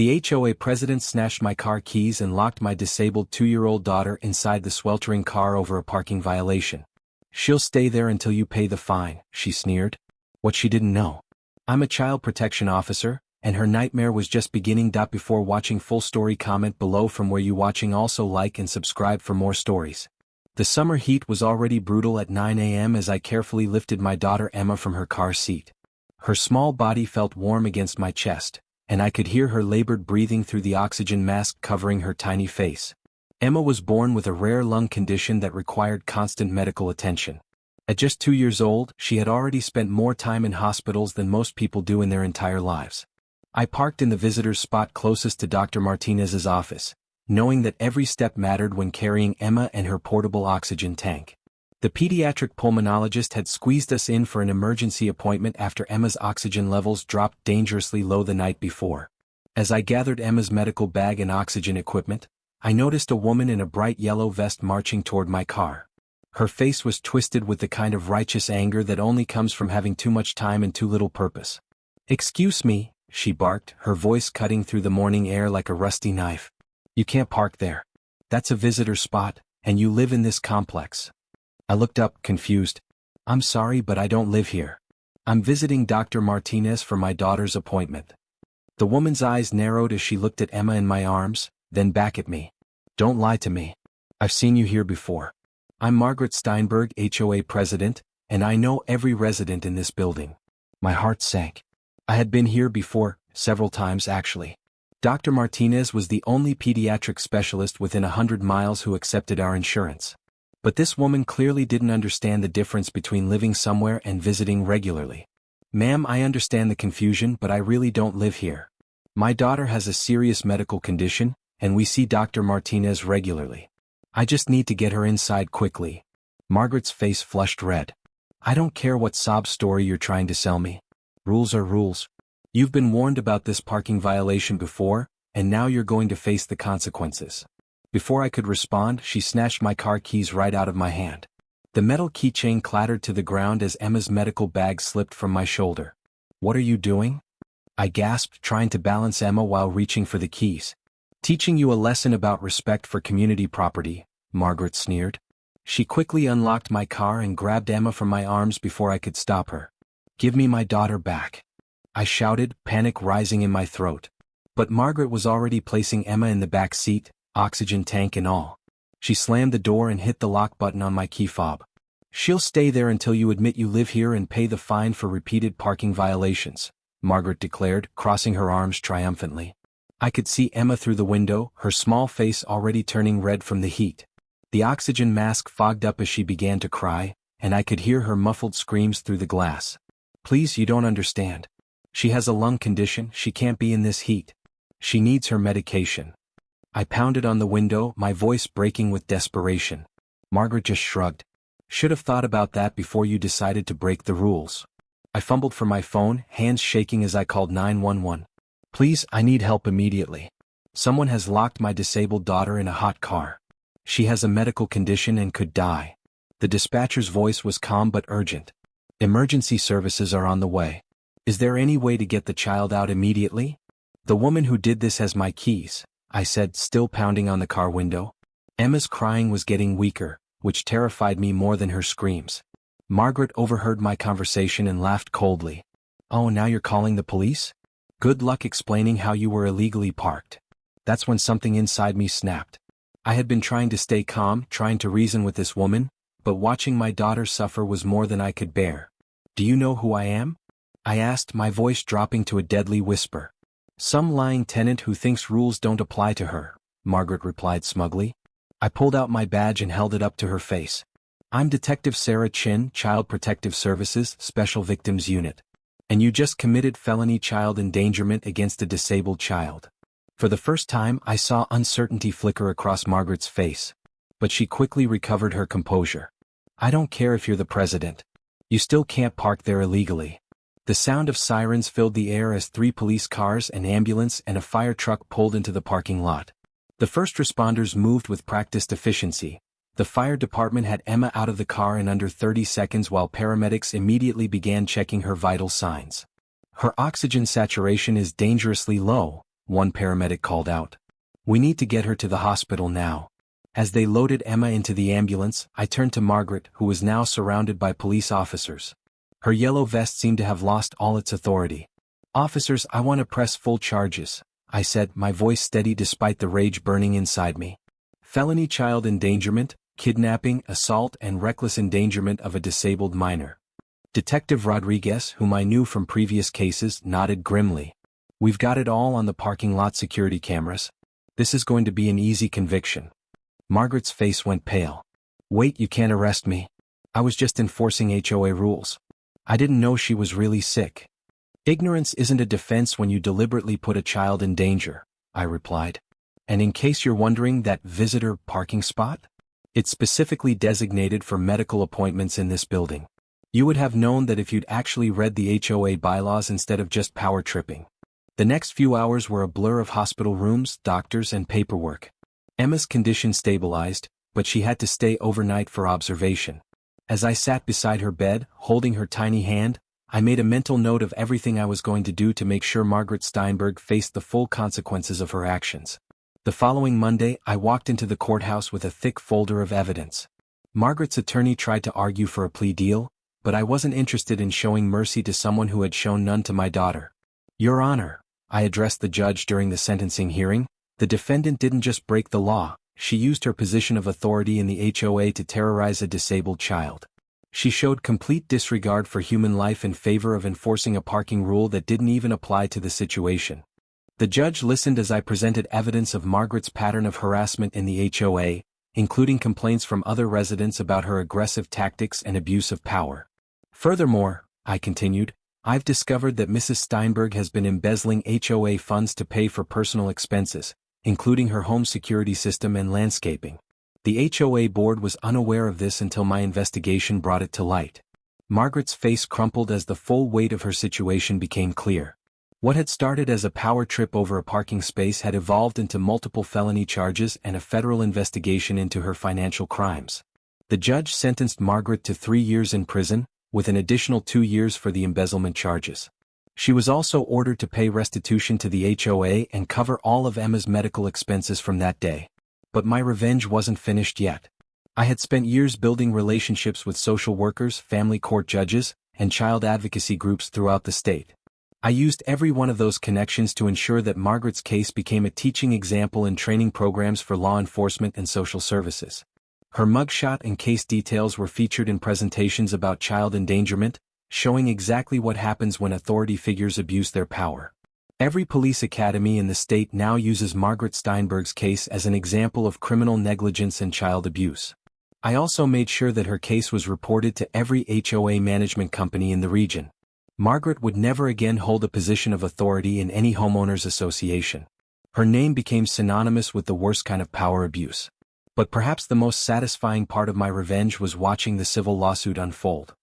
The HOA president snatched my car keys and locked my disabled 2-year-old daughter inside the sweltering car over a parking violation. "She'll stay there until you pay the fine," she sneered. What she didn't know. I'm a child protection officer, and her nightmare was just beginning. Before watching full story, comment below from where you watching. Also like and subscribe for more stories. The summer heat was already brutal at 9 a.m. as I carefully lifted my daughter Emma from her car seat. Her small body felt warm against my chest, and I could hear her labored breathing through the oxygen mask covering her tiny face. Emma was born with a rare lung condition that required constant medical attention. At just 2 years old, she had already spent more time in hospitals than most people do in their entire lives. I parked in the visitor's spot closest to Dr. Martinez's office, knowing that every step mattered when carrying Emma and her portable oxygen tank. The pediatric pulmonologist had squeezed us in for an emergency appointment after Emma's oxygen levels dropped dangerously low the night before. As I gathered Emma's medical bag and oxygen equipment, I noticed a woman in a bright yellow vest marching toward my car. Her face was twisted with the kind of righteous anger that only comes from having too much time and too little purpose. "Excuse me," she barked, her voice cutting through the morning air like a rusty knife. "You can't park there. That's a visitor spot, and you live in this complex." I looked up, confused. "I'm sorry, but I don't live here. I'm visiting Dr. Martinez for my daughter's appointment." The woman's eyes narrowed as she looked at Emma in my arms, then back at me. "Don't lie to me. I've seen you here before. I'm Margaret Steinberg, HOA president, and I know every resident in this building." My heart sank. I had been here before, several times actually. Dr. Martinez was the only pediatric specialist within 100 miles who accepted our insurance. But this woman clearly didn't understand the difference between living somewhere and visiting regularly. "Ma'am, I understand the confusion, but I really don't live here. My daughter has a serious medical condition, and we see Dr. Martinez regularly. I just need to get her inside quickly." Margaret's face flushed red. "I don't care what sob story you're trying to sell me. Rules are rules. You've been warned about this parking violation before, and now you're going to face the consequences." Before I could respond, she snatched my car keys right out of my hand. The metal keychain clattered to the ground as Emma's medical bag slipped from my shoulder. "What are you doing?" I gasped, trying to balance Emma while reaching for the keys. "Teaching you a lesson about respect for community property," Margaret sneered. She quickly unlocked my car and grabbed Emma from my arms before I could stop her. "Give me my daughter back," I shouted, panic rising in my throat. But Margaret was already placing Emma in the back seat, oxygen tank and all. She slammed the door and hit the lock button on my key fob. "She'll stay there until you admit you live here and pay the fine for repeated parking violations," Margaret declared, crossing her arms triumphantly. I could see Emma through the window, her small face already turning red from the heat. The oxygen mask fogged up as she began to cry, and I could hear her muffled screams through the glass. "Please, you don't understand. She has a lung condition, she can't be in this heat. She needs her medication." I pounded on the window, my voice breaking with desperation. Margaret just shrugged. "Should have thought about that before you decided to break the rules." I fumbled for my phone, hands shaking as I called 911. "Please, I need help immediately. Someone has locked my disabled daughter in a hot car. She has a medical condition and could die." The dispatcher's voice was calm but urgent. "Emergency services are on the way. Is there any way to get the child out immediately?" "The woman who did this has my keys," I said, still pounding on the car window. Emma's crying was getting weaker, which terrified me more than her screams. Margaret overheard my conversation and laughed coldly. "Oh, now you're calling the police? Good luck explaining how you were illegally parked." That's when something inside me snapped. I had been trying to stay calm, trying to reason with this woman, but watching my daughter suffer was more than I could bear. "Do you know who I am?" I asked, my voice dropping to a deadly whisper. "Some lying tenant who thinks rules don't apply to her," Margaret replied smugly. I pulled out my badge and held it up to her face. "I'm Detective Sarah Chin, Child Protective Services, Special Victims Unit. And you just committed felony child endangerment against a disabled child." For the first time, I saw uncertainty flicker across Margaret's face. But she quickly recovered her composure. "I don't care if you're the president. You still can't park there illegally." The sound of sirens filled the air as 3 police cars, an ambulance, and a fire truck pulled into the parking lot. The first responders moved with practiced efficiency. The fire department had Emma out of the car in under 30 seconds while paramedics immediately began checking her vital signs. "Her oxygen saturation is dangerously low," one paramedic called out. "We need to get her to the hospital now." As they loaded Emma into the ambulance, I turned to Margaret, who was now surrounded by police officers. Her yellow vest seemed to have lost all its authority. "Officers, I want to press full charges," I said, my voice steady despite the rage burning inside me. "Felony child endangerment, kidnapping, assault and reckless endangerment of a disabled minor." Detective Rodriguez, whom I knew from previous cases, nodded grimly. "We've got it all on the parking lot security cameras. This is going to be an easy conviction." Margaret's face went pale. "Wait, you can't arrest me. I was just enforcing HOA rules. I didn't know she was really sick." "Ignorance isn't a defense when you deliberately put a child in danger," I replied. "And in case you're wondering, that visitor parking spot? It's specifically designated for medical appointments in this building. You would have known that if you'd actually read the HOA bylaws instead of just power tripping." The next few hours were a blur of hospital rooms, doctors, and paperwork. Emma's condition stabilized, but she had to stay overnight for observation. As I sat beside her bed, holding her tiny hand, I made a mental note of everything I was going to do to make sure Margaret Steinberg faced the full consequences of her actions. The following Monday, I walked into the courthouse with a thick folder of evidence. Margaret's attorney tried to argue for a plea deal, but I wasn't interested in showing mercy to someone who had shown none to my daughter. "Your Honor," I addressed the judge during the sentencing hearing, "the defendant didn't just break the law, she used her position of authority in the HOA to terrorize a disabled child. She showed complete disregard for human life in favor of enforcing a parking rule that didn't even apply to the situation." The judge listened as I presented evidence of Margaret's pattern of harassment in the HOA, including complaints from other residents about her aggressive tactics and abuse of power. "Furthermore," I continued, "I've discovered that Mrs. Steinberg has been embezzling HOA funds to pay for personal expenses, including her home security system and landscaping. The HOA board was unaware of this until my investigation brought it to light." Margaret's face crumpled as the full weight of her situation became clear. What had started as a power trip over a parking space had evolved into multiple felony charges and a federal investigation into her financial crimes. The judge sentenced Margaret to 3 years in prison, with an additional 2 years for the embezzlement charges. She was also ordered to pay restitution to the HOA and cover all of Emma's medical expenses from that day. But my revenge wasn't finished yet. I had spent years building relationships with social workers, family court judges, and child advocacy groups throughout the state. I used every one of those connections to ensure that Margaret's case became a teaching example in training programs for law enforcement and social services. Her mugshot and case details were featured in presentations about child endangerment, showing exactly what happens when authority figures abuse their power. Every police academy in the state now uses Margaret Steinberg's case as an example of criminal negligence and child abuse. I also made sure that her case was reported to every HOA management company in the region. Margaret would never again hold a position of authority in any homeowners association. Her name became synonymous with the worst kind of power abuse. But perhaps the most satisfying part of my revenge was watching the civil lawsuit unfold.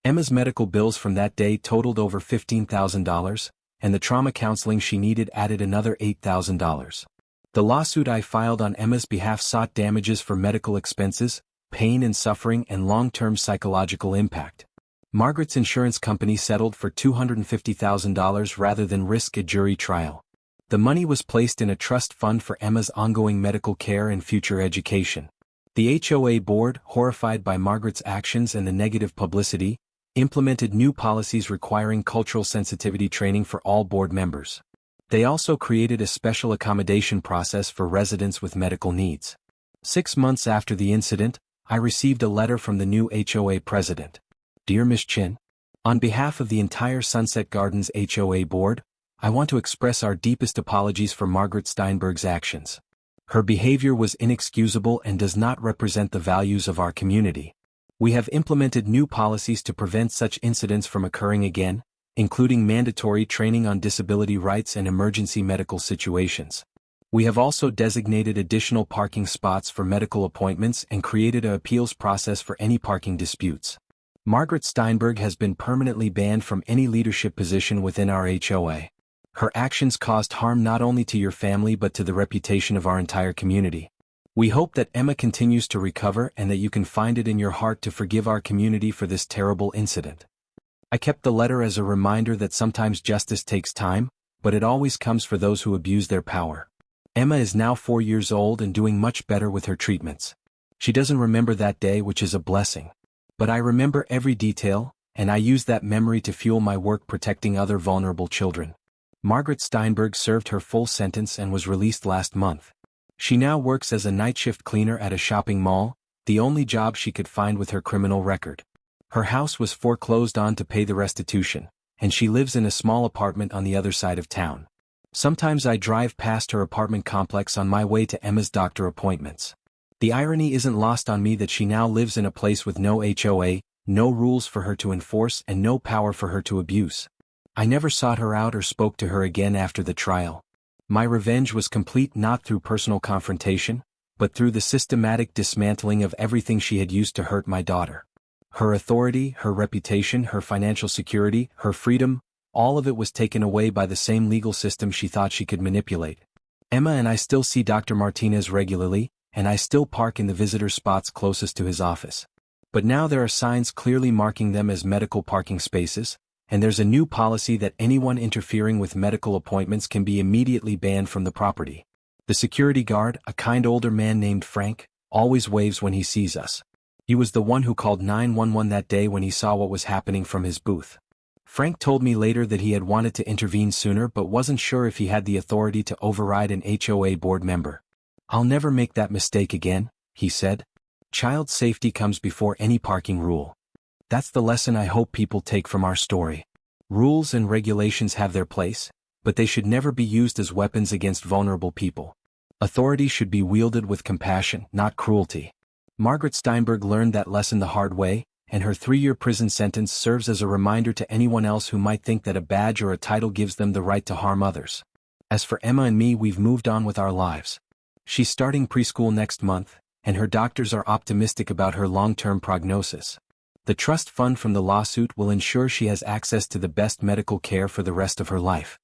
Emma's medical bills from that day totaled over $15,000, and the trauma counseling she needed added another $8,000. The lawsuit I filed on Emma's behalf sought damages for medical expenses, pain and suffering, and long-term psychological impact. Margaret's insurance company settled for $250,000 rather than risk a jury trial. The money was placed in a trust fund for Emma's ongoing medical care and future education. The HOA board, horrified by Margaret's actions and the negative publicity, implemented new policies requiring cultural sensitivity training for all board members. They also created a special accommodation process for residents with medical needs. 6 months after the incident, I received a letter from the new HOA president. "Dear Ms. Chin, on behalf of the entire Sunset Gardens HOA board, I want to express our deepest apologies for Margaret Steinberg's actions. Her behavior was inexcusable and does not represent the values of our community. We have implemented new policies to prevent such incidents from occurring again, including mandatory training on disability rights and emergency medical situations. We have also designated additional parking spots for medical appointments and created an appeals process for any parking disputes. Margaret Steinberg has been permanently banned from any leadership position within our HOA. Her actions caused harm not only to your family but to the reputation of our entire community. We hope that Emma continues to recover and that you can find it in your heart to forgive our community for this terrible incident." I kept the letter as a reminder that sometimes justice takes time, but it always comes for those who abuse their power. Emma is now 4 years old and doing much better with her treatments. She doesn't remember that day, which is a blessing. But I remember every detail, and I use that memory to fuel my work protecting other vulnerable children. Margaret Steinberg served her full sentence and was released last month. She now works as a night shift cleaner at a shopping mall, the only job she could find with her criminal record. Her house was foreclosed on to pay the restitution, and she lives in a small apartment on the other side of town. Sometimes I drive past her apartment complex on my way to Emma's doctor appointments. The irony isn't lost on me that she now lives in a place with no HOA, no rules for her to enforce, and no power for her to abuse. I never sought her out or spoke to her again after the trial. My revenge was complete not through personal confrontation, but through the systematic dismantling of everything she had used to hurt my daughter. Her authority, her reputation, her financial security, her freedom, all of it was taken away by the same legal system she thought she could manipulate. Emma and I still see Dr. Martinez regularly, and I still park in the visitor spots closest to his office. But now there are signs clearly marking them as medical parking spaces, and there's a new policy that anyone interfering with medical appointments can be immediately banned from the property. The security guard, a kind older man named Frank, always waves when he sees us. He was the one who called 911 that day when he saw what was happening from his booth. Frank told me later that he had wanted to intervene sooner but wasn't sure if he had the authority to override an HOA board member. "I'll never make that mistake again," he said. "Child safety comes before any parking rule." That's the lesson I hope people take from our story. Rules and regulations have their place, but they should never be used as weapons against vulnerable people. Authority should be wielded with compassion, not cruelty. Margaret Steinberg learned that lesson the hard way, and her 3-year prison sentence serves as a reminder to anyone else who might think that a badge or a title gives them the right to harm others. As for Emma and me, we've moved on with our lives. She's starting preschool next month, and her doctors are optimistic about her long-term prognosis. The trust fund from the lawsuit will ensure she has access to the best medical care for the rest of her life.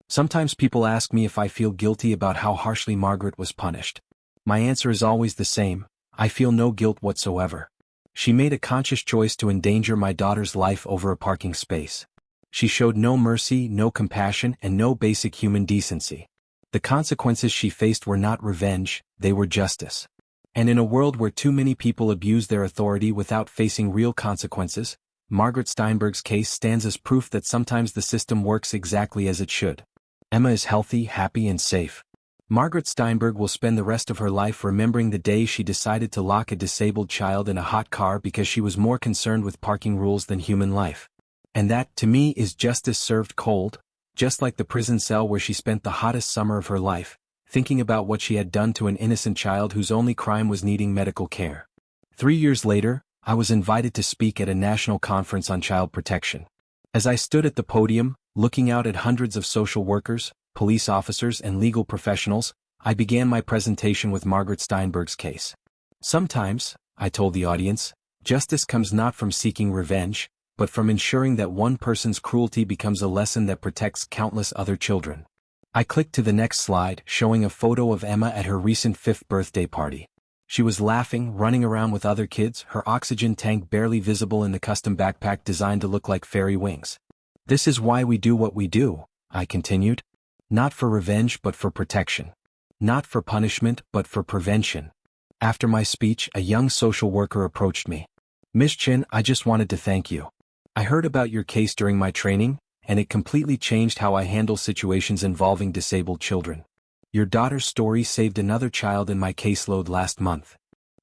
Sometimes people ask me if I feel guilty about how harshly Margaret was punished. My answer is always the same: I feel no guilt whatsoever. She made a conscious choice to endanger my daughter's life over a parking space. She showed no mercy, no compassion, and no basic human decency. The consequences she faced were not revenge, they were justice. And in a world where too many people abuse their authority without facing real consequences, Margaret Steinberg's case stands as proof that sometimes the system works exactly as it should. Emma is healthy, happy, and safe. Margaret Steinberg will spend the rest of her life remembering the day she decided to lock a disabled child in a hot car because she was more concerned with parking rules than human life. And that, to me, is justice served cold, just like the prison cell where she spent the hottest summer of her life, thinking about what she had done to an innocent child whose only crime was needing medical care. 3 years later, I was invited to speak at a national conference on child protection. As I stood at the podium, looking out at hundreds of social workers, police officers, and legal professionals, I began my presentation with Margaret Steinberg's case. Sometimes, I told the audience, justice comes not from seeking revenge, but from ensuring that one person's cruelty becomes a lesson that protects countless other children. I clicked to the next slide, showing a photo of Emma at her recent 5th birthday party. She was laughing, running around with other kids, her oxygen tank barely visible in the custom backpack designed to look like fairy wings. "This is why we do what we do," I continued. "Not for revenge but for protection. Not for punishment but for prevention." After my speech, a young social worker approached me. "Miss Chin, I just wanted to thank you. I heard about your case during my training, and it completely changed how I handle situations involving disabled children. Your daughter's story saved another child in my caseload last month."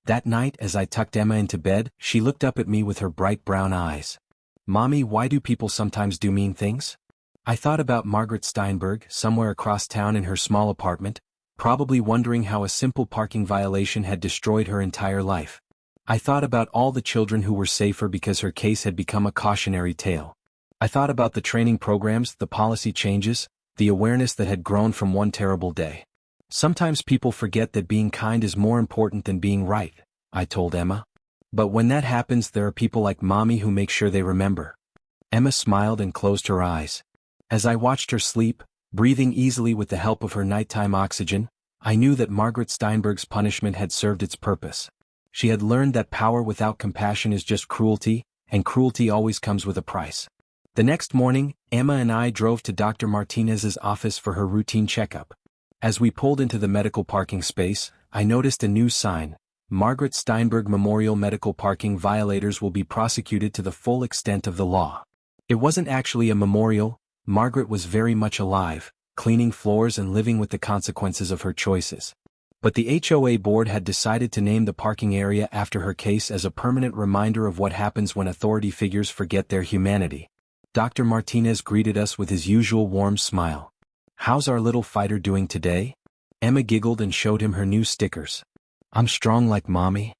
That night, as I tucked Emma into bed, she looked up at me with her bright brown eyes. "Mommy, why do people sometimes do mean things?" I thought about Margaret Steinberg, somewhere across town in her small apartment, probably wondering how a simple parking violation had destroyed her entire life. I thought about all the children who were safer because her case had become a cautionary tale. I thought about the training programs, the policy changes, the awareness that had grown from one terrible day. "Sometimes people forget that being kind is more important than being right," I told Emma. "But when that happens, there are people like Mommy who make sure they remember." Emma smiled and closed her eyes. As I watched her sleep, breathing easily with the help of her nighttime oxygen, I knew that Margaret Steinberg's punishment had served its purpose. She had learned that power without compassion is just cruelty, and cruelty always comes with a price. The next morning, Emma and I drove to Dr. Martinez's office for her routine checkup. As we pulled into the medical parking space, I noticed a new sign: Margaret Steinberg Memorial Medical Parking Violators will be prosecuted to the full extent of the law. It wasn't actually a memorial. Margaret was very much alive, cleaning floors and living with the consequences of her choices. But the HOA board had decided to name the parking area after her case as a permanent reminder of what happens when authority figures forget their humanity. Dr. Martinez greeted us with his usual warm smile. "How's our little fighter doing today?" Emma giggled and showed him her new stickers. "I'm strong like mommy."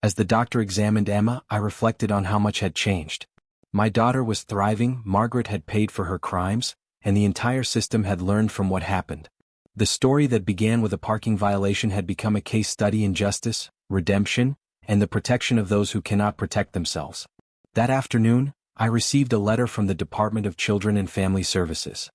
As the doctor examined Emma, I reflected on how much had changed. My daughter was thriving, Margaret had paid for her crimes, and the entire system had learned from what happened. The story that began with a parking violation had become a case study in justice, redemption, and the protection of those who cannot protect themselves. That afternoon, I received a letter from the Department of Children and Family Services.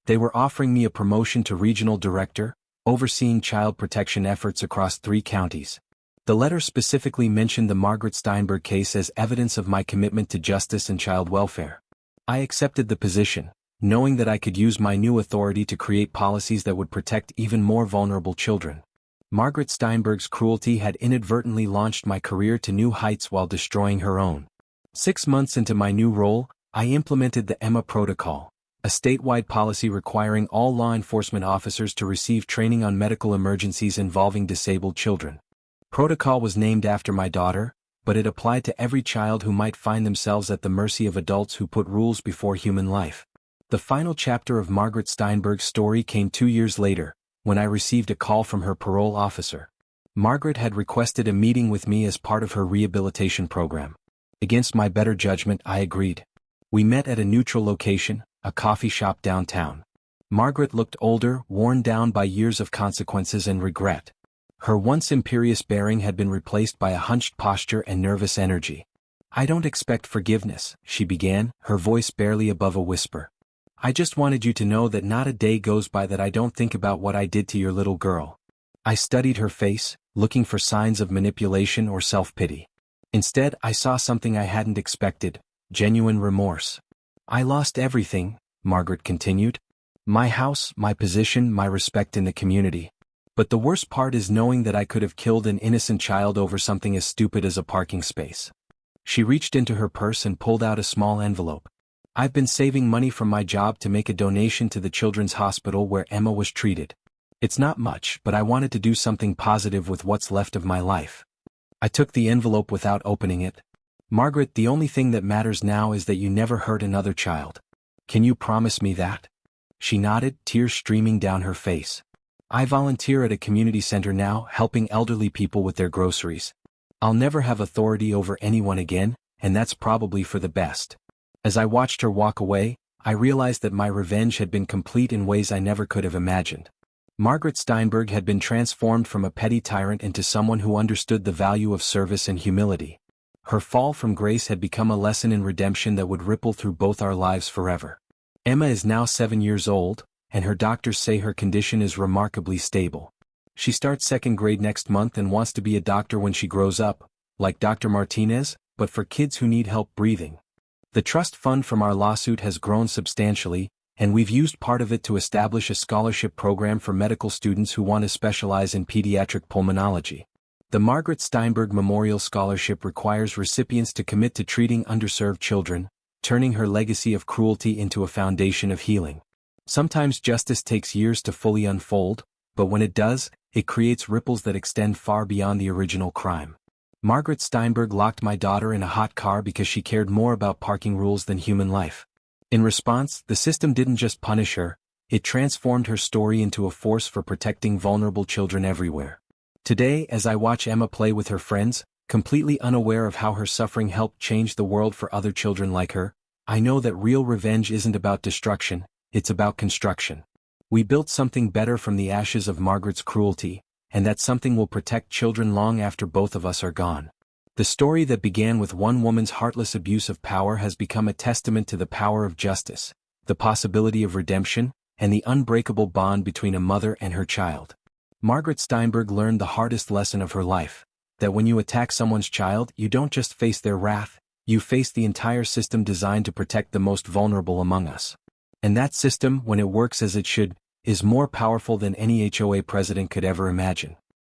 They were offering me a promotion to regional director, overseeing child protection efforts across 3 counties. The letter specifically mentioned the Margaret Steinberg case as evidence of my commitment to justice and child welfare. I accepted the position, knowing that I could use my new authority to create policies that would protect even more vulnerable children. Margaret Steinberg's cruelty had inadvertently launched my career to new heights while destroying her own. 6 months into my new role, I implemented the Emma Protocol, a statewide policy requiring all law enforcement officers to receive training on medical emergencies involving disabled children. Protocol was named after my daughter, but it applied to every child who might find themselves at the mercy of adults who put rules before human life. The final chapter of Margaret Steinberg's story came 2 years later, when I received a call from her parole officer. Margaret had requested a meeting with me as part of her rehabilitation program. Against my better judgment, I agreed. We met at a neutral location, a coffee shop downtown. Margaret looked older, worn down by years of consequences and regret. Her once imperious bearing had been replaced by a hunched posture and nervous energy. "I don't expect forgiveness," she began, her voice barely above a whisper. "I just wanted you to know that not a day goes by that I don't think about what I did to your little girl." I studied her face, looking for signs of manipulation or self-pity. Instead, I saw something I hadn't expected: genuine remorse. "I lost everything," Margaret continued. "My house, my position, my respect in the community. But the worst part is knowing that I could have killed an innocent child over something as stupid as a parking space." She reached into her purse and pulled out a small envelope. "I've been saving money from my job to make a donation to the children's hospital where Emma was treated. It's not much, but I wanted to do something positive with what's left of my life." I took the envelope without opening it. "Margaret, the only thing that matters now is that you never hurt another child. Can you promise me that?" She nodded, tears streaming down her face. "I volunteer at a community center now, helping elderly people with their groceries. I'll never have authority over anyone again, and that's probably for the best." As I watched her walk away, I realized that my revenge had been complete in ways I never could have imagined. Margaret Steinberg had been transformed from a petty tyrant into someone who understood the value of service and humility. Her fall from grace had become a lesson in redemption that would ripple through both our lives forever. Emma is now 7 years old, and her doctors say her condition is remarkably stable. She starts 2nd grade next month and wants to be a doctor when she grows up, like Dr. Martinez, but for kids who need help breathing. The trust fund from our lawsuit has grown substantially, and we've used part of it to establish a scholarship program for medical students who want to specialize in pediatric pulmonology. The Margaret Steinberg Memorial Scholarship requires recipients to commit to treating underserved children, turning her legacy of cruelty into a foundation of healing. Sometimes justice takes years to fully unfold, but when it does, it creates ripples that extend far beyond the original crime. Margaret Steinberg locked my daughter in a hot car because she cared more about parking rules than human life. In response, the system didn't just punish her, it transformed her story into a force for protecting vulnerable children everywhere. Today, as I watch Emma play with her friends, completely unaware of how her suffering helped change the world for other children like her, I know that real revenge isn't about destruction, it's about construction. We built something better from the ashes of Margaret's cruelty, and that something will protect children long after both of us are gone. The story that began with one woman's heartless abuse of power has become a testament to the power of justice, the possibility of redemption, and the unbreakable bond between a mother and her child. Margaret Steinberg learned the hardest lesson of her life, that when you attack someone's child, you don't just face their wrath, You face the entire system designed to protect the most vulnerable among us. And that system, when it works as it should, is more powerful than any HOA president could ever imagine.